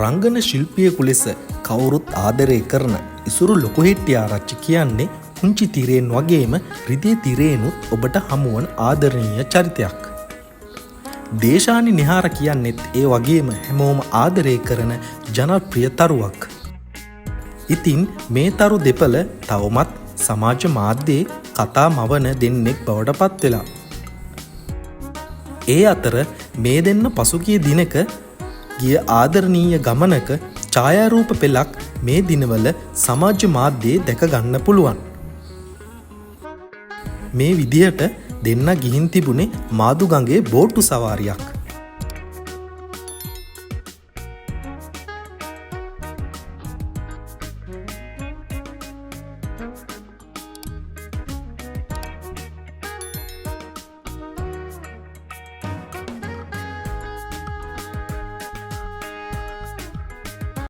රංගන ශිල්පියෙකු ලෙස කවුරුත් ආදරය කරන ඉසුරු ලොකුහෙට්ටිආරච්චි කියන්නේ පුංචි තිරයෙන් වගේම රිදී තිරේනුත් ඔබට හමුවන ආදරණීය චරිතයක්. දේශානි නිහාර කියන්නෙත් ඒ වගේම හැමෝම ආදරය කරන ජනප්‍රිය තරුවක්. ඉතින් මේ තරු දෙපළ තවමත් සමාජ මාධ්‍යයේ කතා මවන දෙන්නෙක් බවට පත් වෙලා. ඒ අතර මේ දෙන්න පසුගිය දිනක ගිය ආදරණීය ගමනක ඡායාරූප පෙළක් මේ දිනවල සමාජ මාධ්‍යයේ දැක ගන්න පුළුවන්. මේ විදිහට දෙන්න ගිහින් තිබුණේ මාදුගඟේ බෝට්ටු සවාරියක්.